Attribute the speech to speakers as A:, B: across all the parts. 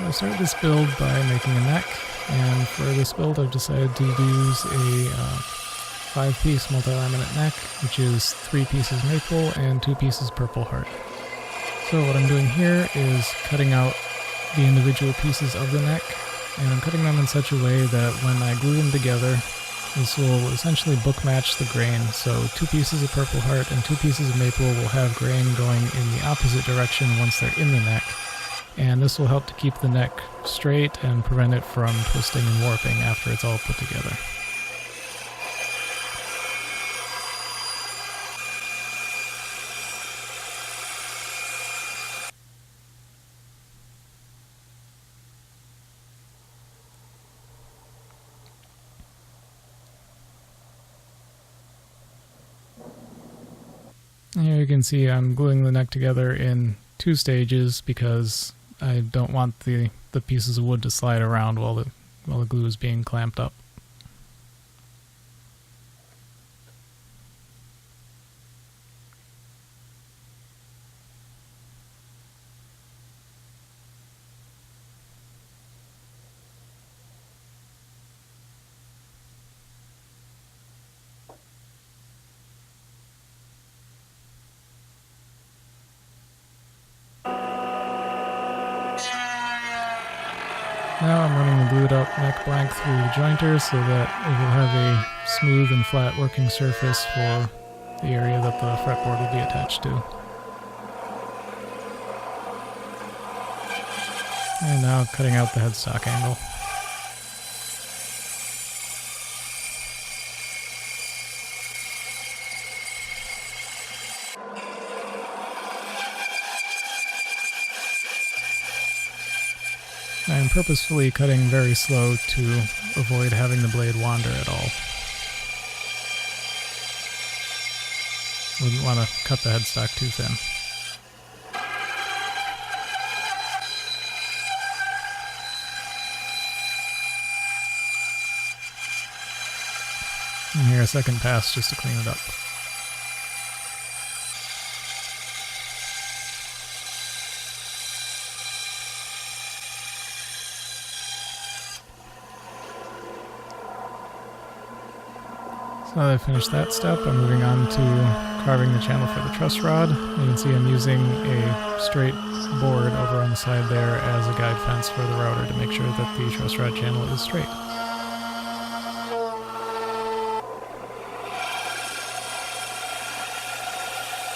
A: I start this build by making a neck, and for this build I've decided to use a 5-piece multi-laminate neck, which is 3 pieces maple and 2 pieces Purpleheart. So what I'm doing here is cutting out the individual pieces of the neck, and I'm cutting them in such a way that when I glue them together, this will essentially book match the grain. So 2 pieces of Purpleheart and 2 pieces of maple will have grain going in the opposite direction once they're in the neck. And this will help to keep the neck straight and prevent it from twisting and warping after it's all put together. Here you can see I'm gluing the neck together in 2 stages because I don't want the pieces of wood to slide around while the glue is being clamped up. Now I'm running the glued up neck blank through the jointer so that it will have a smooth and flat working surface for the area that the fretboard will be attached to. And now cutting out the headstock angle. I'm purposefully cutting very slow to avoid having the blade wander at all. Wouldn't want to cut the headstock too thin. And here a second pass just to clean it up. So now that I've finished that step, I'm moving on to carving the channel for the truss rod. You can see I'm using a straight board over on the side there as a guide fence for the router to make sure that the truss rod channel is straight.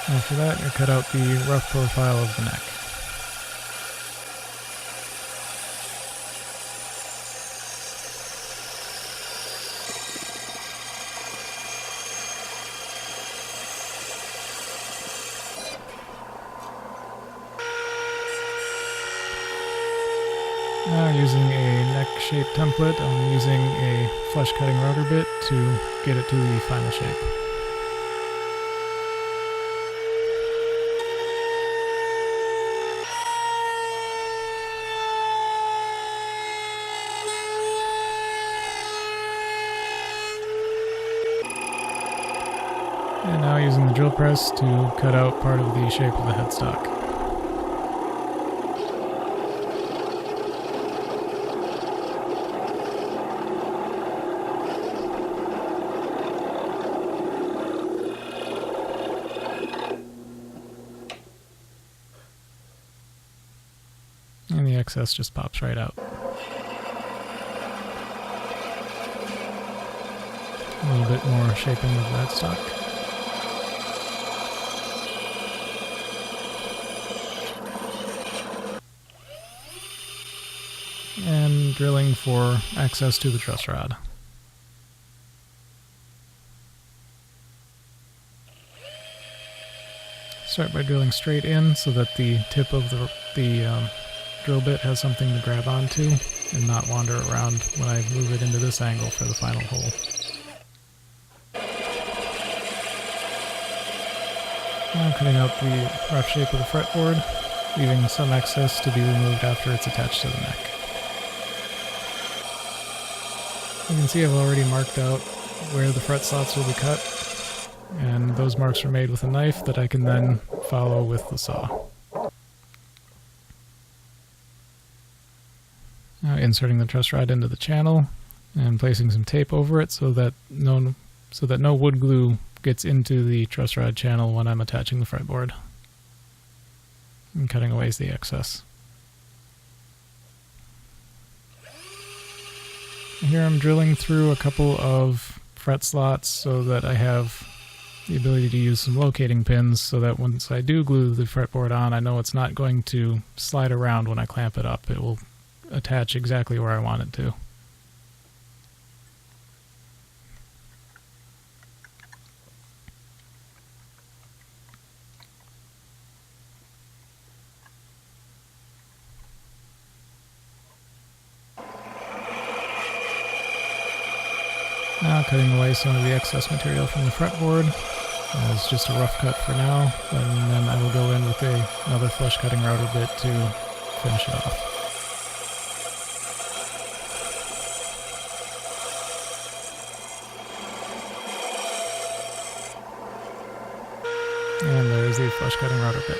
A: After that, I cut out the rough profile of the neck. Now using a neck shape template, I'm using a flush cutting router bit to get it to the final shape. And now using the drill press to cut out part of the shape of the headstock. And the excess just pops right out. A little bit more shaping of the headstock. And drilling for access to the truss rod. Start by drilling straight in so that the tip of the drill bit has something to grab onto and not wander around when I move it into this angle for the final hole. Now cutting out the rough shape of the fretboard, leaving some excess to be removed after it's attached to the neck. You can see I've already marked out where the fret slots will be cut, and those marks are made with a knife that I can then follow with the saw. Inserting the truss rod into the channel and placing some tape over it so that no wood glue gets into the truss rod channel when I'm attaching the fretboard. And cutting away the excess. Here I'm drilling through a couple of fret slots so that I have the ability to use some locating pins so that once I do glue the fretboard on, I know it's not going to slide around when I clamp it up. It will attach exactly where I want it to. Now cutting away some of the excess material from the fretboard. It's just a rough cut for now, and then I will go in with another flush cutting router bit to finish it off. And there's the flush cutting router bit.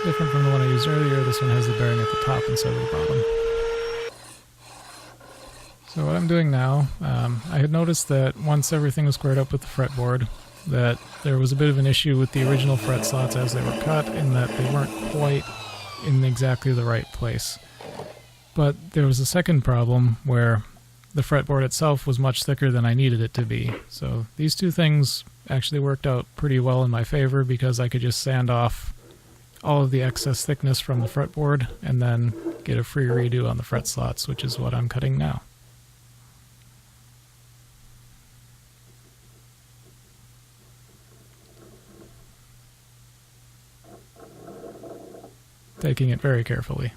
A: Different from the one I used earlier, this one has the bearing at the top instead of the bottom. So what I'm doing now, I had noticed that once everything was squared up with the fretboard, that there was a bit of an issue with the original fret slots as they were cut, in that they weren't quite in exactly the right place. But there was a second problem where the fretboard itself was much thicker than I needed it to be. So these two things actually worked out pretty well in my favor because I could just sand off all of the excess thickness from the fretboard and then get a free redo on the fret slots, which is what I'm cutting now. Taking it very carefully.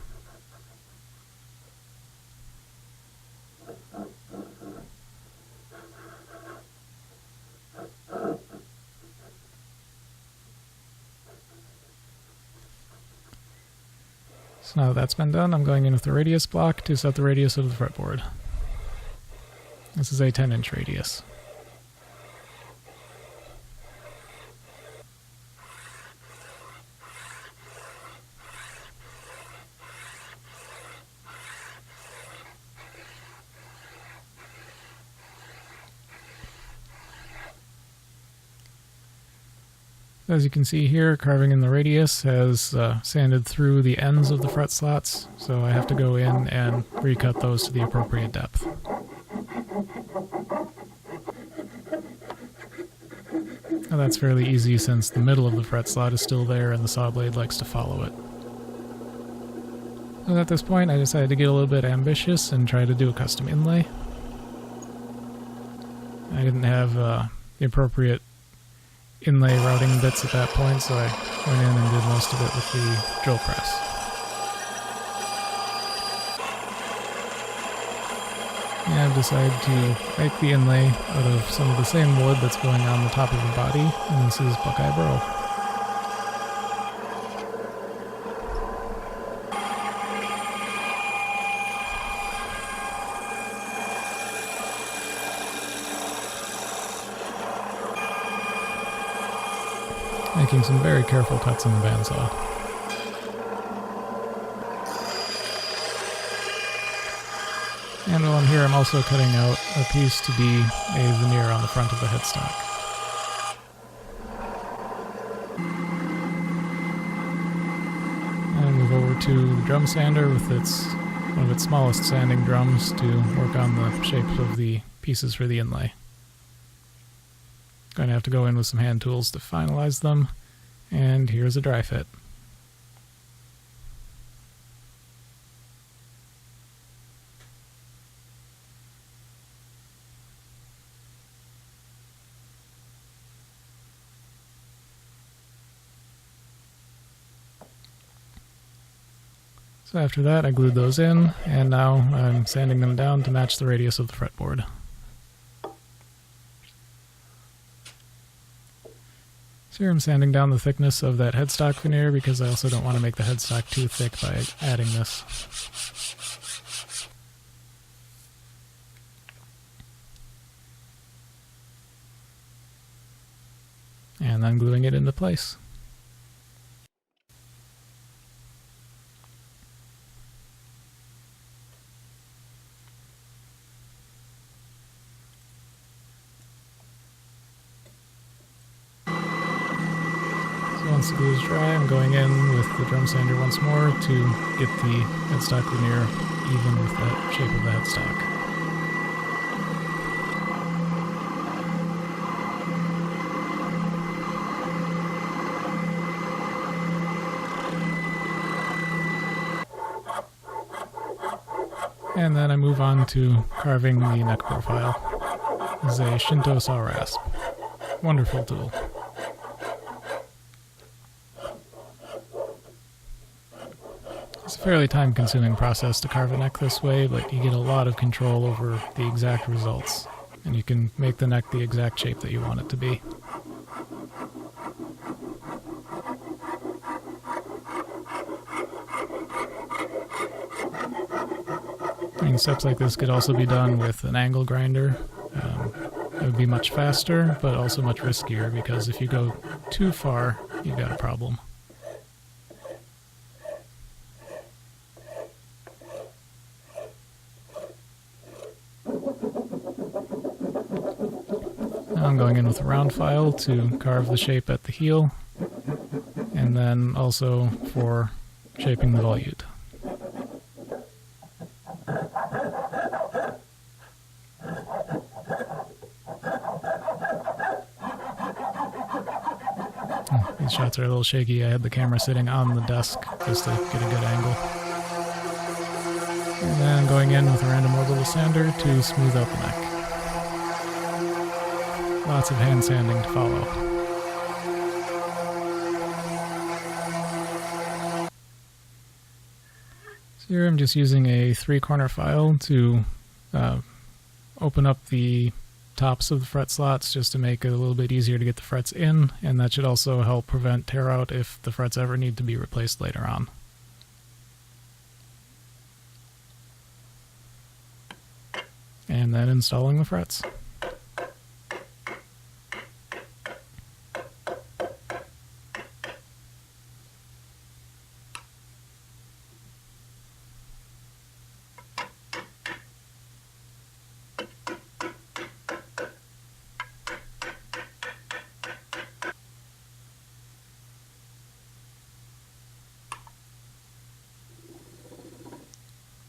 A: So now that that's been done, I'm going in with the radius block to set the radius of the fretboard. This is a 10-inch radius. As you can see here, carving in the radius has sanded through the ends of the fret slots, so I have to go in and recut those to the appropriate depth. Now that's fairly easy since the middle of the fret slot is still there and the saw blade likes to follow it. And at this point I decided to get a little bit ambitious and try to do a custom inlay. I didn't have the appropriate inlay routing bits at that point, so I went in and did most of it with the drill press. And I've decided to make the inlay out of some of the same wood that's going on the top of the body, and this is Buckeye Burl. Making some very careful cuts on the bandsaw. And while I'm here, I'm also cutting out a piece to be a veneer on the front of the headstock. And move over to the drum sander with one of its smallest sanding drums to work on the shapes of the pieces for the inlay. Going to have to go in with some hand tools to finalize them, and here's a dry fit. So after that I glued those in, and now I'm sanding them down to match the radius of the fretboard. So here I'm sanding down the thickness of that headstock veneer because I also don't want to make the headstock too thick by adding this. And then gluing it into place. once the glue is dry, I'm going in with the drum sander once more to get the headstock veneer even with the shape of the headstock. And then I move on to carving the neck profile. This is a Shinto saw rasp. Wonderful tool. It's a fairly time-consuming process to carve a neck this way, but you get a lot of control over the exact results, and you can make the neck the exact shape that you want it to be. And steps like this could also be done with an angle grinder. It would be much faster, but also much riskier, because if you go too far, you've got a problem. Now I'm going in with a round file to carve the shape at the heel, and then also for shaping the volute. These shots are a little shaky. I had the camera sitting on the desk just to get a good angle. And then going in with a random orbital sander to smooth out the neck. Lots of hand sanding to follow. So here I'm just using a 3-corner file to open up the tops of the fret slots just to make it a little bit easier to get the frets in, and that should also help prevent tear out if the frets ever need to be replaced later on. And then installing the frets.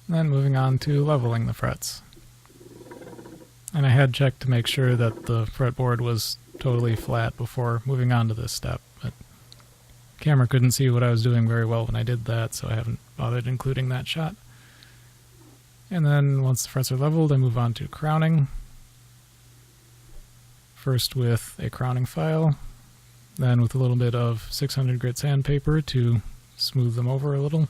A: Then moving on to leveling the frets. And I had checked to make sure that the fretboard was totally flat before moving on to this step, but the camera couldn't see what I was doing very well when I did that, so I haven't bothered including that shot. And then once the frets are leveled, I move on to crowning. First with a crowning file, then with a little bit of 600 grit sandpaper to smooth them over a little.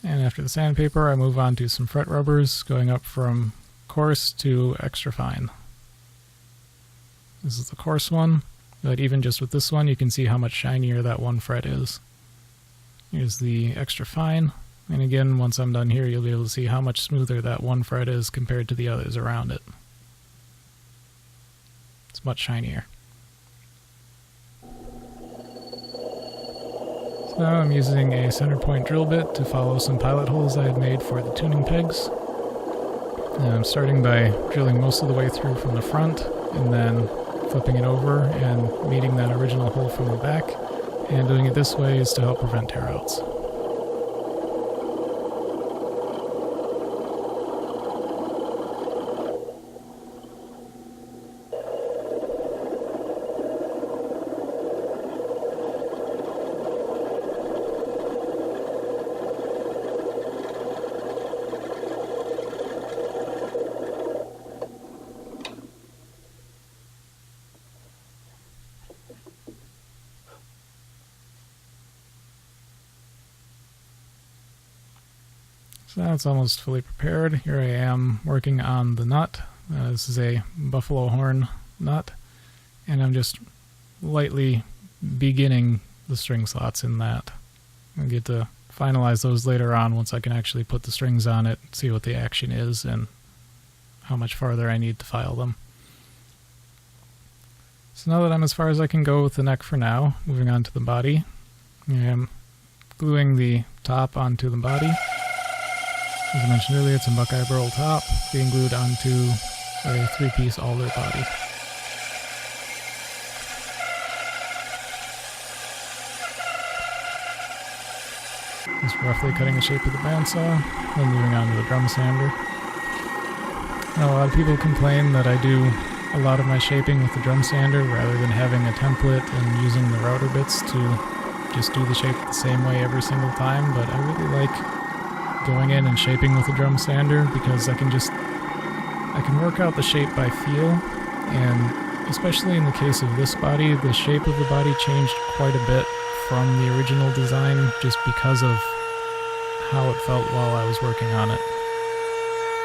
A: And after the sandpaper, I move on to some fret rubbers, going up from coarse to extra fine. This is the coarse one, but even just with this one, you can see how much shinier that one fret is. Here's the extra fine, and again, once I'm done here, you'll be able to see how much smoother that one fret is compared to the others around it. It's much shinier. So I'm using a center point drill bit to follow some pilot holes I had made for the tuning pegs. And I'm starting by drilling most of the way through from the front, and then flipping it over and meeting that original hole from the back. And doing it this way is to help prevent tear-outs. So now it's almost fully prepared. Here I am working on the nut. This is a buffalo horn nut, and I'm just lightly beginning the string slots in that. I'll get to finalize those later on once I can actually put the strings on it, see what the action is, and how much farther I need to file them. So now that I'm as far as I can go with the neck for now, moving on to the body. I am gluing the top onto the body. As I mentioned earlier, it's a Buckeye Burl top being glued onto a 3-piece Alder body. roughly cutting the shape of the bandsaw, then moving on to the drum sander. Now, a lot of people complain that I do a lot of my shaping with the drum sander rather than having a template and using the router bits to just do the shape the same way every single time, but I really like going in and shaping with the drum sander because I can work out the shape by feel, and especially in the case of this body, the shape of the body changed quite a bit from the original design just because of how it felt while I was working on it.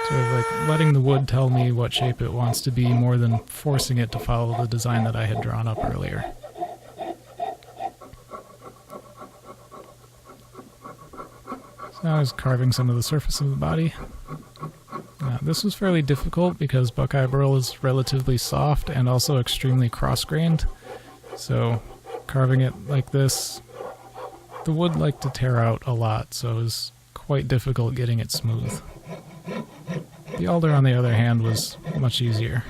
A: Sort of like letting the wood tell me what shape it wants to be more than forcing it to follow the design that I had drawn up earlier. So now I was carving some of the surface of the body. This was fairly difficult because Buckeye Burl is relatively soft and also extremely cross-grained. So carving it like this, the wood liked to tear out a lot, so it was quite difficult getting it smooth. The alder, on the other hand, was much easier.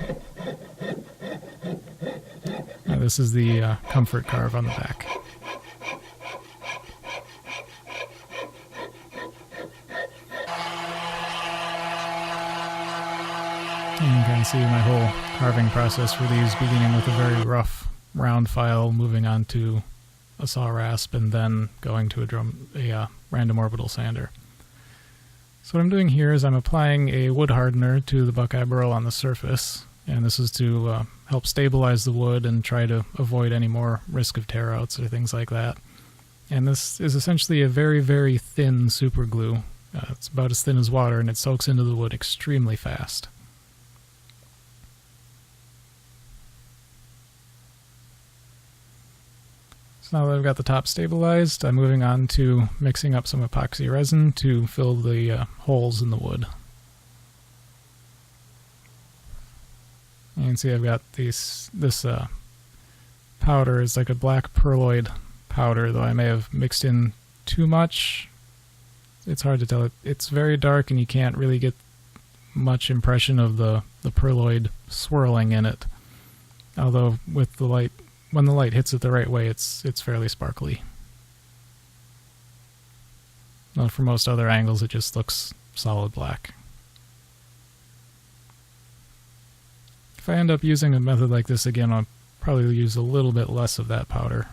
A: Now, this is the comfort carve on the back. You can kind of see my whole carving process for these, beginning with a very rough round file, moving on to a saw rasp, and then going to a random orbital sander. So what I'm doing here is I'm applying a wood hardener to the Buckeye Burl on the surface, and this is to help stabilize the wood and try to avoid any more risk of tear-outs or things like that. And this is essentially a very, very thin super glue. It's about as thin as water, and it soaks into the wood extremely fast. So now that I've got the top stabilized, I'm moving on to mixing up some epoxy resin to fill the holes in the wood. You can see I've got this powder is like a black perloid powder, though I may have mixed in too much. It's hard to tell. It's very dark and you can't really get much impression of the perloid swirling in it. Although with the light, when the light hits it the right way, it's fairly sparkly. Well, for most other angles, it just looks solid black. If I end up using a method like this again, I'll probably use a little bit less of that powder.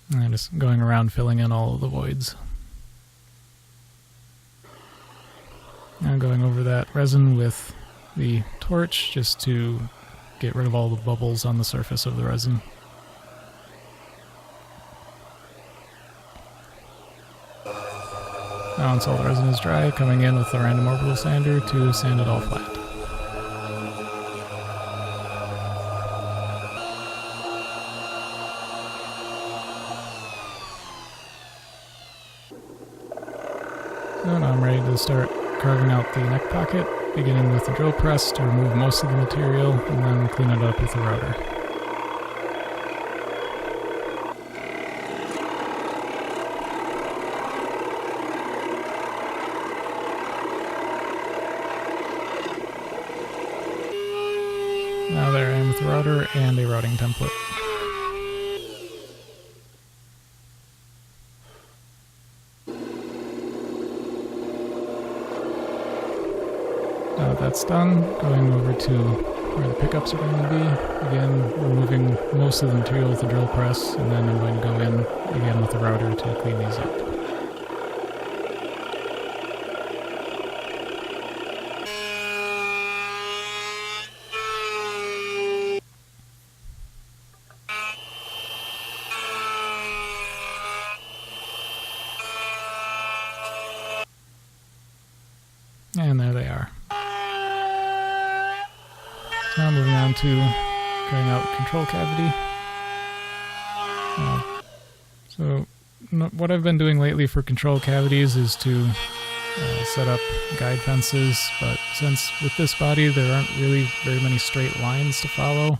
A: And I'm just going around filling in all of the voids. Now going over that resin with the torch just to get rid of all the bubbles on the surface of the resin. Now once all the resin is dry, coming in with the random orbital sander to sand it all flat. So now I'm ready to start carving out the neck pocket, beginning with the drill press to remove most of the material and then clean it up with the router. Now there I am with the router and a routing template. Now that that's done, going over to where the pickups are going to be. Again, removing most of the material with the drill press, and then I'm going to go in again with the router to clean these up. And there they are. So now moving on to cutting out the control cavity. What I've been doing lately for control cavities is to set up guide fences, but since with this body there aren't really very many straight lines to follow,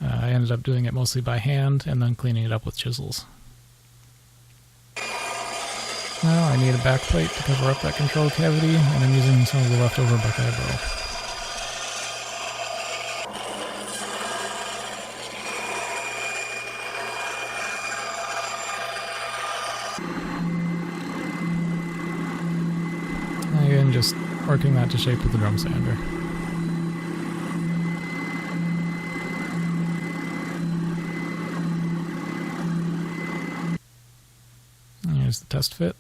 A: I ended up doing it mostly by hand and then cleaning it up with chisels. Now I need a back plate to cover up that control cavity, and I'm using some of the leftover Buckeye Burl. in just working that to shape with the drum sander. Here's the test fit.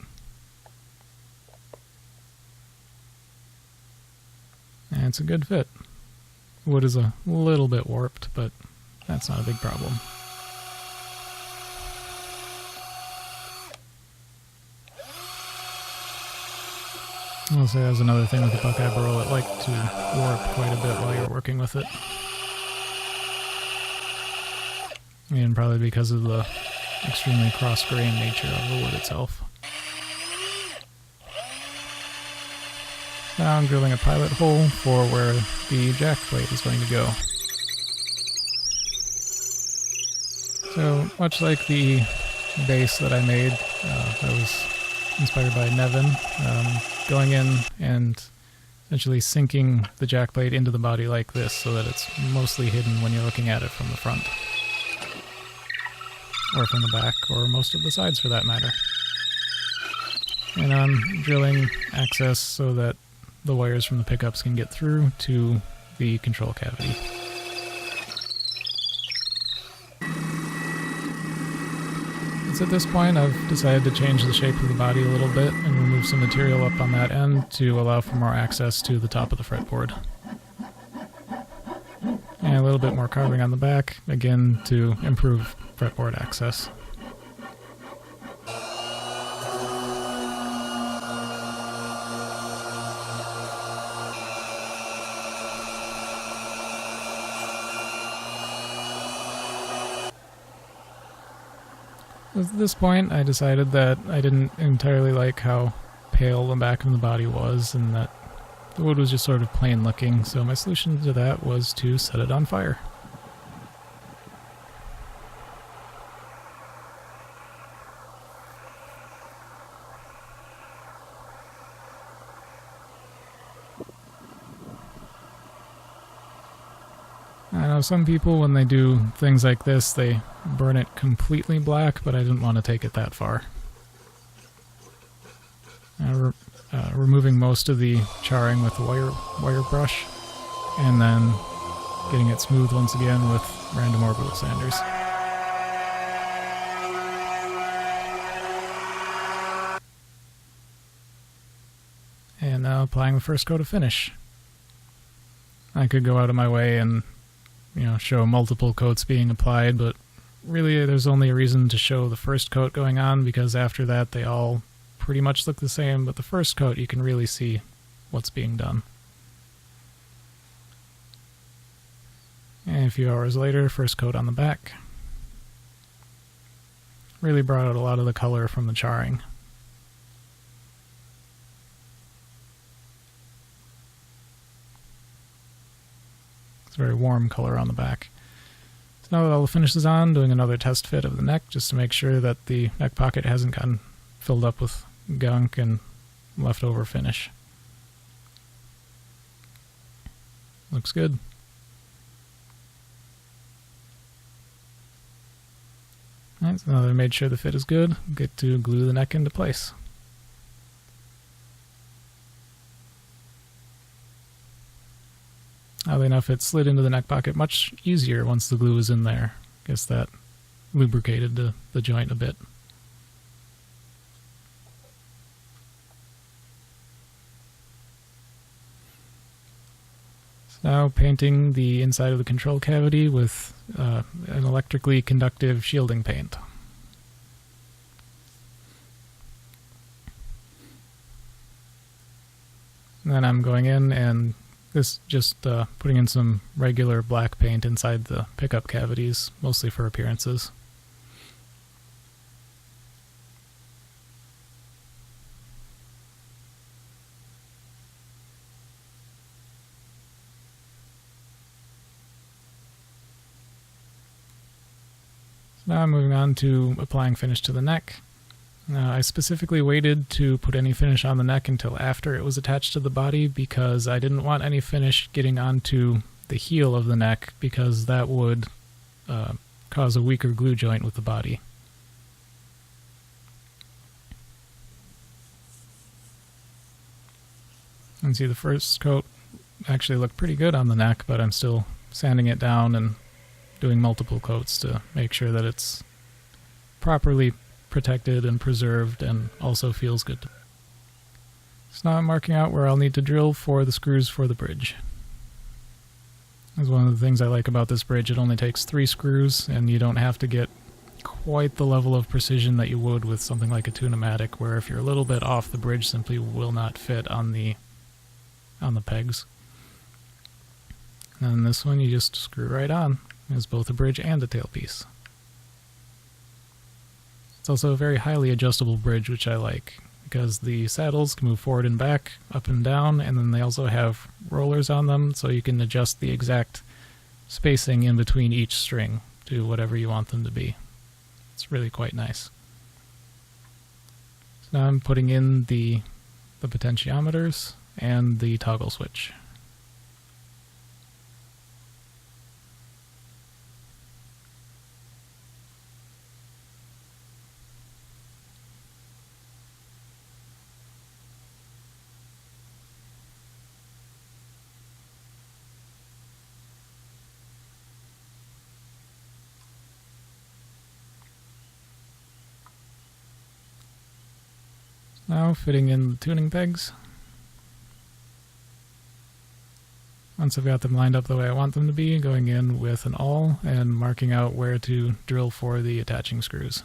A: And it's a good fit. Wood is a little bit warped, but that's not a big problem. I'll say that's another thing with the Buckeye Burl, it liked to warp quite a bit while you're working with it. And probably because of the extremely cross-grained nature of the wood itself. Now I'm drilling a pilot hole for where the jack plate is going to go. So, much like the base that I made, that was inspired by Nevin, going in and essentially sinking the jack plate into the body like this so that it's mostly hidden when you're looking at it from the front. Or from the back, or most of the sides for that matter. And I'm drilling access so that the wires from the pickups can get through to the control cavity. It's at this point I've decided to change the shape of the body a little bit and remove some material up on that end to allow for more access to the top of the fretboard. And a little bit more carving on the back, again to improve fretboard access. At this point, I decided that I didn't entirely like how pale the back of the body was, and that the wood was just sort of plain looking, so my solution to that was to set it on fire. I know some people, when they do things like this, they burn it completely black, but I didn't want to take it that far. Removing most of the charring with the wire brush, and then getting it smooth once again with random orbital sanders. And now applying the first coat of finish. I could go out of my way and show multiple coats being applied, but really there's only a reason to show the first coat going on, because after that they all pretty much look the same, but the first coat you can really see what's being done. And a few hours later, first coat on the back. Really brought out a lot of the color from the charring. It's a very warm color on the back. So now that all the finish is on, doing another test fit of the neck just to make sure that the neck pocket hasn't gotten filled up with gunk and leftover finish. Looks good. Alright, so now that I made sure the fit is good, get to glue the neck into place. Oddly enough, it slid into the neck pocket much easier once the glue was in there. Guess that lubricated the joint a bit. So now painting the inside of the control cavity with an electrically conductive shielding paint. And then I'm going in and putting in some regular black paint inside the pickup cavities, mostly for appearances. So now I'm moving on to applying finish to the neck. I specifically waited to put any finish on the neck until after it was attached to the body, because I didn't want any finish getting onto the heel of the neck, because that would cause a weaker glue joint with the body. And see, the first coat actually looked pretty good on the neck, but I'm still sanding it down and doing multiple coats to make sure that it's properly protected and preserved and also feels good. So now I'm marking out where I'll need to drill for the screws for the bridge. That's one of the things I like about this bridge. It only takes 3 screws, and you don't have to get quite the level of precision that you would with something like a Tune-o-matic, where if you're a little bit off, the bridge simply will not fit on the pegs. And this one you just screw right on. It's both a bridge and a tailpiece. It's also a very highly adjustable bridge, which I like, because the saddles can move forward and back, up and down, and then they also have rollers on them, so you can adjust the exact spacing in between each string to whatever you want them to be. It's really quite nice. So now I'm putting in the potentiometers and the toggle switch. Now fitting in the tuning pegs. Once I've got them lined up the way I want them to be, going in with an awl and marking out where to drill for the attaching screws.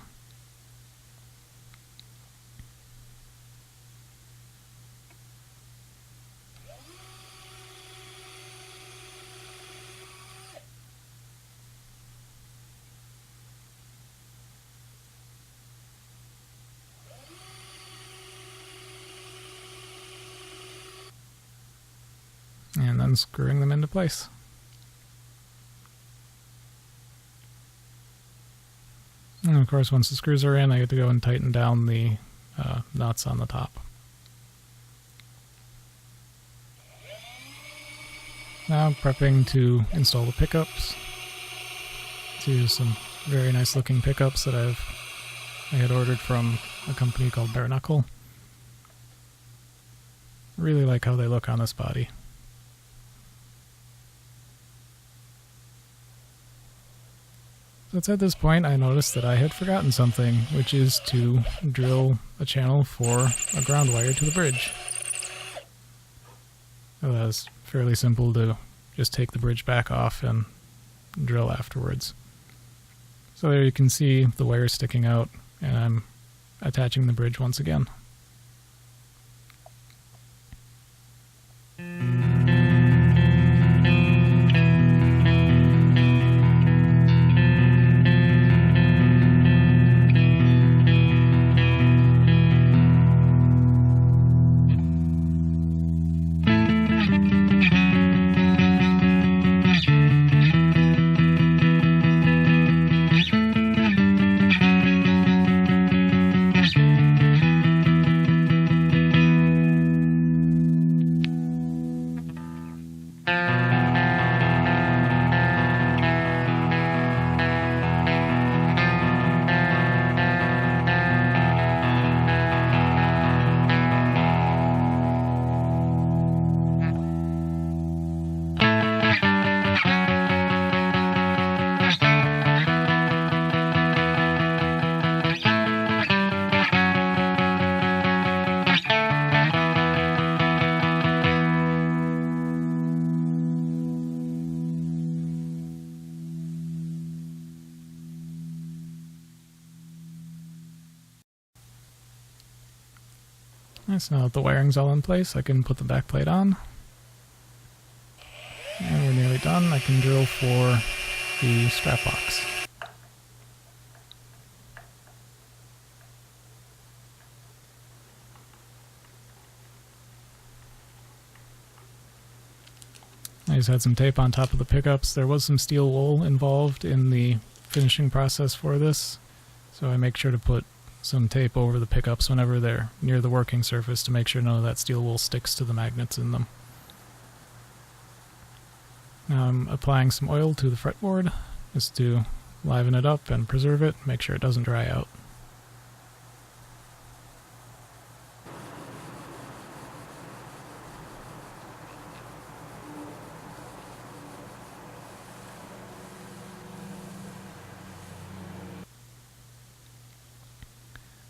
A: And then screwing them into place. And of course, once the screws are in, I get to go and tighten down the nuts on the top. Now I'm prepping to install the pickups. These are some very nice looking pickups that I had ordered from a company called Knuckle. Really like how they look on this body. So it's at this point I noticed that I had forgotten something, which is to drill a channel for a ground wire to the bridge. So that was fairly simple to just take the bridge back off and drill afterwards. So there you can see the wire sticking out, and I'm attaching the bridge once again. Nice, now that the wiring's all in place, I can put the back plate on. And we're nearly done. I can drill for the strap box. I just had some tape on top of the pickups. There was some steel wool involved in the finishing process for this, so I make sure to put some tape over the pickups whenever they're near the working surface to make sure none of that steel wool sticks to the magnets in them. Now I'm applying some oil to the fretboard just to liven it up and preserve it, make sure it doesn't dry out.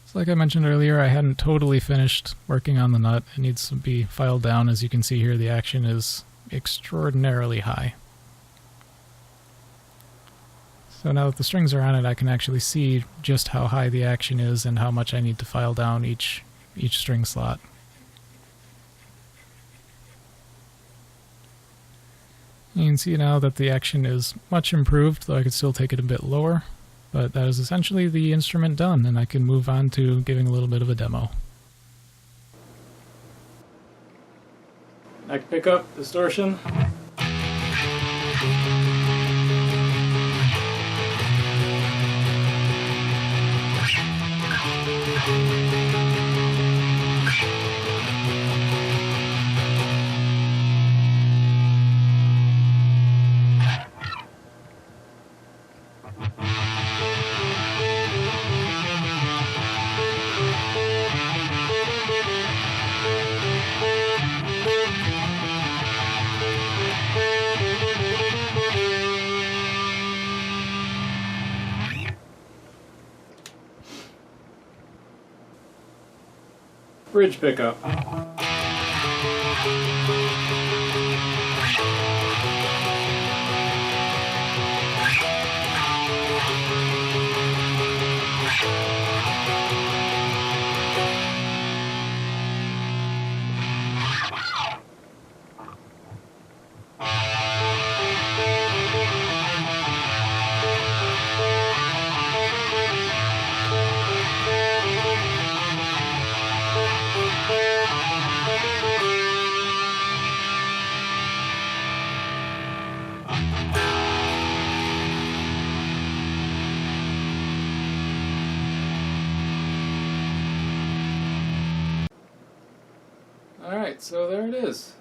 A: So like I mentioned earlier, I hadn't totally finished working on the nut. It needs to be filed down. As you can see here, the action is extraordinarily high. So now that the strings are on it, I can actually see just how high the action is and how much I need to file down each string slot. You can see now that the action is much improved, though I could still take it a bit lower. But that is essentially the instrument done, and I can move on to giving a little bit of a demo. Neck pickup, distortion. Bridge pickup. Alright, so there it is.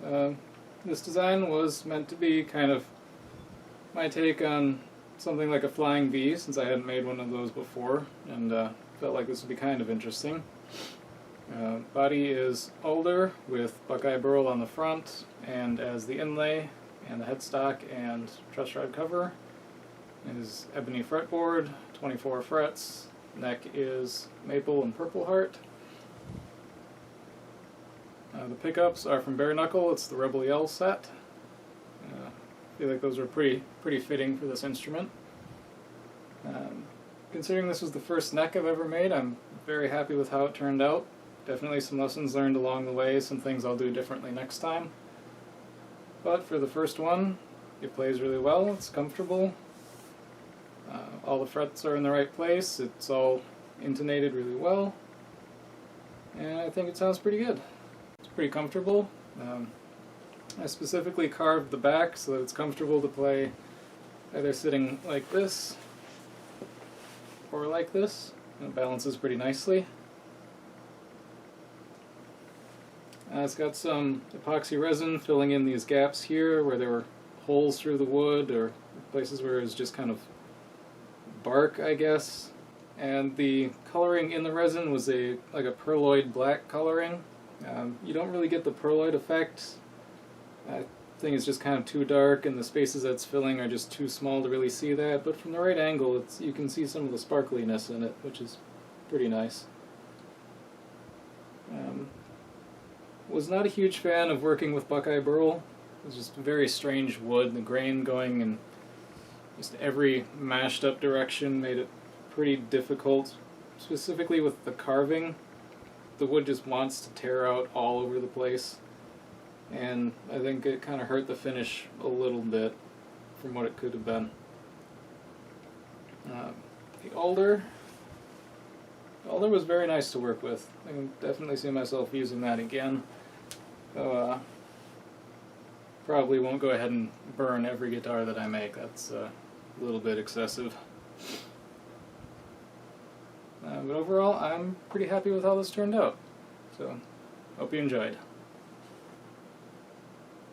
A: This design was meant to be kind of my take on something like a flying V, since I hadn't made one of those before, and felt like this would be kind of interesting. Body is Alder with Buckeye Burl on the front, and as the inlay, and the headstock and truss rod cover is ebony fretboard, 24 frets. Neck is maple and Purpleheart. The pickups are from Knuckle. It's the Rebel Yell set. I feel like those are pretty fitting for this instrument. Considering this was the first neck I've ever made, I'm very happy with how it turned out. Definitely some lessons learned along the way, some things I'll do differently next time. But for the first one, it plays really well, it's comfortable. All the frets are in the right place, it's all intonated really well, and I think it sounds pretty good. It's pretty comfortable. I specifically carved the back so that it's comfortable to play either sitting like this or like this. It balances pretty nicely. It's got some epoxy resin filling in these gaps here where there were holes through the wood or places where it was just kind of bark, I guess. And the coloring in the resin was like a pearloid black coloring. You don't really get the pearloid effect. I think it's just kind of too dark, and the spaces that's filling are just too small to really see that, but from the right angle you can see some of the sparkliness in it, which is pretty nice. Was not a huge fan of working with Buckeye Burl. It was just very strange wood. The grain going in just every mashed up direction made it pretty difficult, specifically with the carving. The wood just wants to tear out all over the place, and I think it kind of hurt the finish a little bit from what it could have been. The Alder was very nice to work with. I can definitely see myself using that again. So, probably won't go ahead and burn every guitar that I make. That's a little bit excessive. But overall, I'm pretty happy with how this turned out. So, hope you enjoyed.